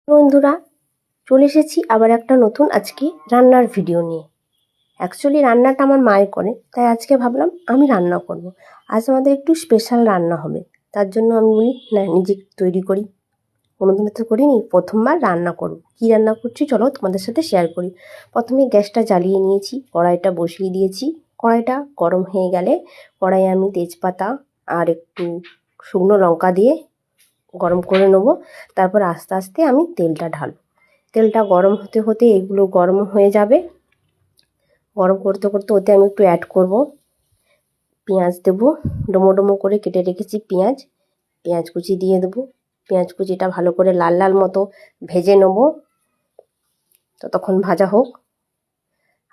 বন্ধুরা, চলে এসেছি আবার একটা নতুন আজকে রান্নার ভিডিও নিয়ে। অ্যাকচুয়ালি রান্নাটা আমার মায়ের করে, তাই আজকে ভাবলাম আমি রান্না করব। আজ আমাদের একটু স্পেশাল রান্না হবে, তার জন্য আমি বলি না নিজে তৈরি করি। কোনোদিনও তো করিনি, প্রথমবার রান্না করব। কী রান্না করছি চলো তোমাদের সাথে শেয়ার করি। প্রথমে গ্যাসটা জ্বালিয়ে নিয়েছি, কড়াইটা বসিয়ে দিয়েছি। কড়াইটা গরম হয়ে গেলে কড়াইয়ে আমি তেজপাতা আর একটু শুকনো লঙ্কা দিয়ে গরম করে নেবো। তারপর আস্তে আস্তে আমি তেলটা ঢালব। তেলটা গরম হতে হতে এগুলো গরম হয়ে যাবে। গরম করতে করতে ওতে আমি একটু অ্যাড করব পেঁয়াজ, দেবো ডোমো ডোমো করে কেটে রেখেছি পেঁয়াজ। পেঁয়াজ কুচি দিয়ে দেবো। পেঁয়াজ কুচিটা ভালো করে লাল লাল মতো ভেজে নেবো। ততক্ষণ ভাজা হোক।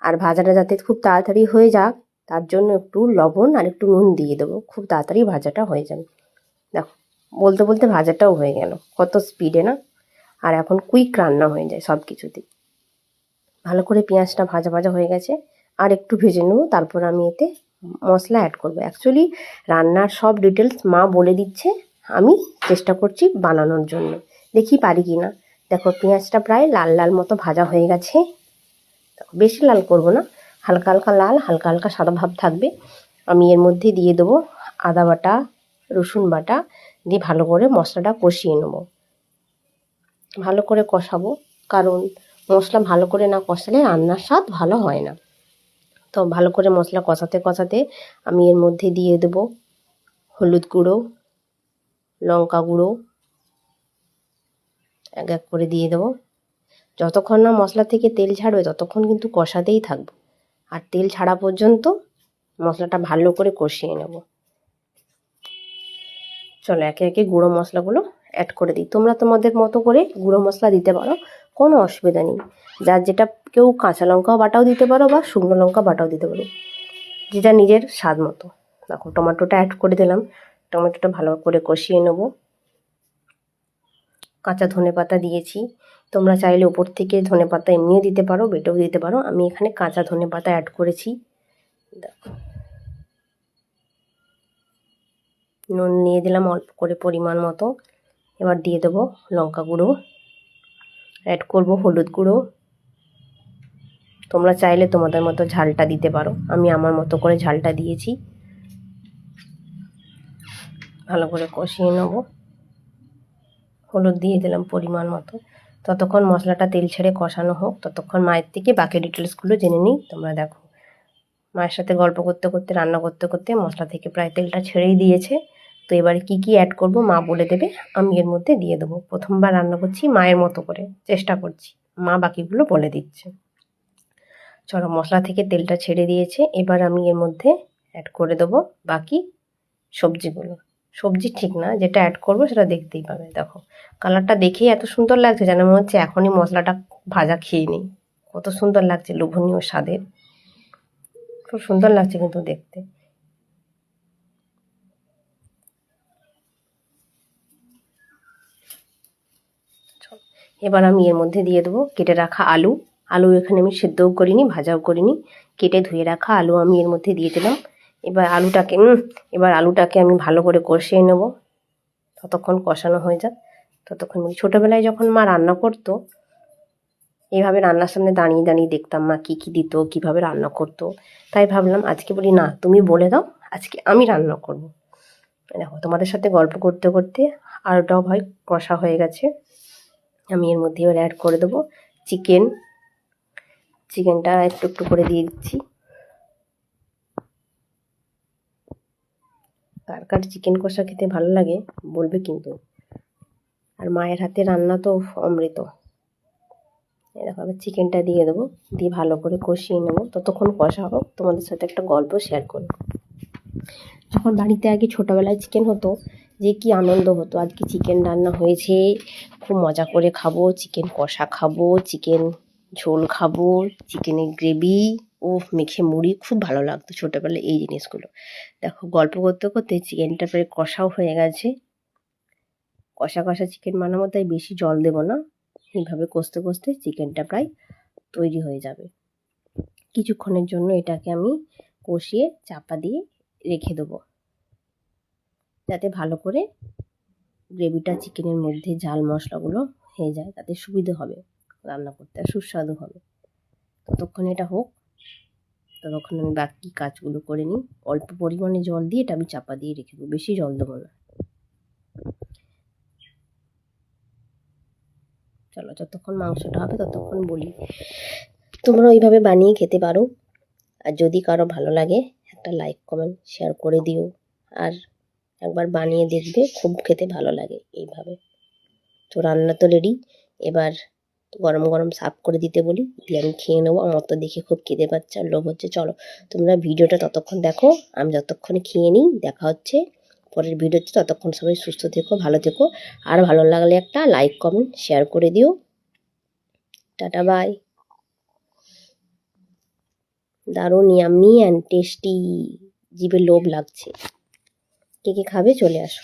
আর ভাজাটা যাতে খুব তাড়াতাড়ি হয়ে যাক, তার জন্য একটু লবণ আর একটু নুন দিয়ে দেবো। খুব তাড়াতাড়ি ভাজাটা হয়ে যাবে। দেখো, বলতে বলতে ভাজাটাও হয়ে গেল, কত স্পিডে না। আর এখন কুইক রান্না হয়ে যায় সব কিছুতেই। ভালো করে পেঁয়াজটা ভাজা ভাজা হয়ে গেছে, আর একটু ভেজে নেব। তারপর আমি এতে মশলা অ্যাড করব। অ্যাকচুয়ালি রান্নার সব ডিটেলস মা বলে দিচ্ছে, আমি চেষ্টা করছি বানানোর জন্য, দেখি পারি কি না। দেখো, পেঁয়াজটা প্রায় লাল লাল মতো ভাজা হয়ে গেছে। বেশি লাল করব না, হালকা হালকা লাল, হালকা হালকা সাদা ভাব থাকবে। আমি এর মধ্যে দিয়ে দেবো আদা বাটা, রসুন বাটা দিয়ে ভালো করে মশলাটা কষিয়ে নেব। ভালো করে কষাবো, কারণ মশলা ভালো করে না কষালে রান্নার স্বাদ ভালো হয় না। তো ভালো করে মশলা কষাতে কষাতে আমি এর মধ্যে দিয়ে দেবো হলুদ গুঁড়ো, লঙ্কা গুঁড়ো এক এক করে দিয়ে দেবো। যতক্ষণ না মশলা থেকে তেল ছাড়বে ততক্ষণ কিন্তু কষাতেই থাকবো। আর তেল ছাড়া পর্যন্ত মশলাটা ভালো করে কষিয়ে নেব। চলো একে একে গুঁড়ো মশলাগুলো অ্যাড করে দিই। তোমরা তোমাদের মতো করে গুঁড়ো মশলা দিতে পারো, কোনো অসুবিধা নেই। যার যেটা, কেউ কাঁচা লঙ্কাও বাটাও দিতে পারো বা শুকনো লঙ্কা বাটাও দিতে পারো, যেটা নিজের স্বাদ মতো। দেখো, টমেটোটা অ্যাড করে দিলাম। টমেটোটা ভালো করে কষিয়ে নেব। কাঁচা ধনেপাতা দিয়েছি, তোমরা চাইলে উপর থেকে ধনেপাতা এমনিও দিতে পারো, বেটেও দিতে পারো। আমি এখানে কাঁচা ধনেপাতা অ্যাড করেছি। নুন নিয়ে দিলাম অল্প করে পরিমাণ মতো। এবার দিয়ে দেবো লঙ্কা গুঁড়ো, অ্যাড করব হলুদ গুঁড়ো। তোমরা চাইলে তোমাদের মতো ঝালটা দিতে পারো, আমি আমার মতো করে ঝালটা দিয়েছি। ভালো করে কষিয়ে নেব। হলুদ দিয়ে দিলাম পরিমাণ মতো। ততক্ষণ মশলাটা তেল ছেড়ে কষানো হোক, ততক্ষণ মায়ের থেকে বাকি ডিটেলসগুলো জেনে নিই। তোমরা দেখো, মায়ের সাথে গল্প করতে করতে রান্না করতে করতে মশলা থেকে প্রায় তেলটা ছেড়েই দিয়েছে। তো এবারে কি কি অ্যাড করব মা বলে দেবে, আমি এর মধ্যে দিয়ে দেবো। প্রথমবার রান্না করছি মায়ের মতো করে, চেষ্টা করছি। মা বাকিগুলো বলে দিচ্ছে। চলো, মশলা থেকে তেলটা ছেড়ে দিয়েছে, এবার আমি এর মধ্যে অ্যাড করে দেবো বাকি সবজিগুলো। সবজি ঠিক না, যেটা অ্যাড করবো সেটা দেখতেই পাবে। দেখো, কালারটা দেখেই এত সুন্দর লাগছে, যেন মনে হচ্ছে এখনই মশলাটা ভাজা খেয়ে নিই। কত সুন্দর লাগছে, লোভনীয় স্বাদের, খুব সুন্দর লাগছে কিন্তু দেখতে। এবার আমি এর মধ্যে দিয়ে দেবো কেটে রাখা আলু। আলু এখানে আমি সেদ্ধও করিনি, ভাজাও করিনি, কেটে ধুয়ে রাখা আলু আমি এর মধ্যে দিয়ে দিলাম। এবার আলুটাকে আমি ভালো করে কষিয়ে নেব। ততক্ষণ কষানো হয়ে যাক, ততক্ষণ ছোটোবেলায় যখন মা রান্না করতো, এইভাবে রান্নার সামনে দাঁড়িয়ে দাঁড়িয়ে দেখতাম মা কী কী দিত, কীভাবে রান্না করতো। তাই ভাবলাম আজকে বলি না, তুমি বলে দাও, আজকে আমি রান্না করব। দেখো, তোমাদের সাথে গল্প করতে করতে আলুটাও ভাই কষা হয়ে গেছে। আমি এর মধ্যে এবার অ্যাড করে দেবো চিকেনটা একটু একটু করে দিয়ে দিচ্ছি। কার কার চিকেন কষা খেতে ভালো লাগে বলবে কিন্তু। আর মায়ের হাতে রান্না তো অমৃত। এরকম আবার চিকেনটা দিয়ে দেবো, দিয়ে ভালো করে কষিয়ে নেবো। ততক্ষণ কষা হোক, তোমাদের সাথে একটা গল্প শেয়ার করব। যখন বাড়িতে আগে ছোটোবেলায় চিকেন হতো, যে কি আনন্দ হতো। আজকে চিকেন রান্না হয়েছে, খুব মজা করে খাবো, চিকেন কষা খাবো, চিকেন ঝোল খাবো, চিকেনের গ্রেভি ও মেখে মুড়ি, খুব ভালো লাগতো ছোটোবেলায় এই জিনিসগুলো। দেখো, গল্প করতে করতে চিকেনটা প্রায় কষাও হয়ে গেছে। কষা কষা চিকেন বানাবো, তাই বেশি জল দেবো না। এইভাবে কষতে কষতে চিকেনটা প্রায় তৈরি হয়ে যাবে। কিছুক্ষণের জন্য এটাকে আমি কষিয়ে চাপা দিয়ে রেখে দেবো, যাতে ভালো করে গ্রেভিটা চিকেনের মধ্যে ঝাল মশলাগুলো হয়ে যায়, তাতে সুবিধে হবে রান্না করতে আর সুস্বাদু হবে। ততক্ষণ এটা হোক, ততক্ষণ আমি বাকি কাজগুলো করে নিই। অল্প পরিমাণে জল দিয়ে এটা আমি চাপা দিয়ে রেখে দেবো, বেশি জল দেবো না। চলো যতক্ষণ মাংসটা হবে ততক্ষণ বলি, তোমরা ওইভাবে বানিয়ে খেতে পারো। আর যদি কারো ভালো লাগে একটা লাইক কমেন্ট শেয়ার করে দিও, আর একবার বানিয়ে দেখবে, খুব খেতে ভালো লাগে এইভাবে। তো রান্না তো রেডি, এবার গরম গরম সার্ভ করে দিতে বলি, দিয়ে আমি খেয়ে নেবো। আমার তো দেখে খুব খিদে পাচ্ছে আর লোভ হচ্ছে। চলো তোমরা ভিডিওটা ততক্ষণ দেখো, আমি যতক্ষণ খেয়ে নিই। দেখা হচ্ছে পরের ভিডিওতে, ততক্ষণ সবাই সুস্থ থেকো, ভালো থেকো। আর ভালো লাগলে একটা লাইক কমেন্ট শেয়ার করে দিও। Tata bye. দারুণ ইয়াম্মি অ্যান্ড টেস্টি, জিভে লোভ লাগছে। কে কে খাবে চলে আসো।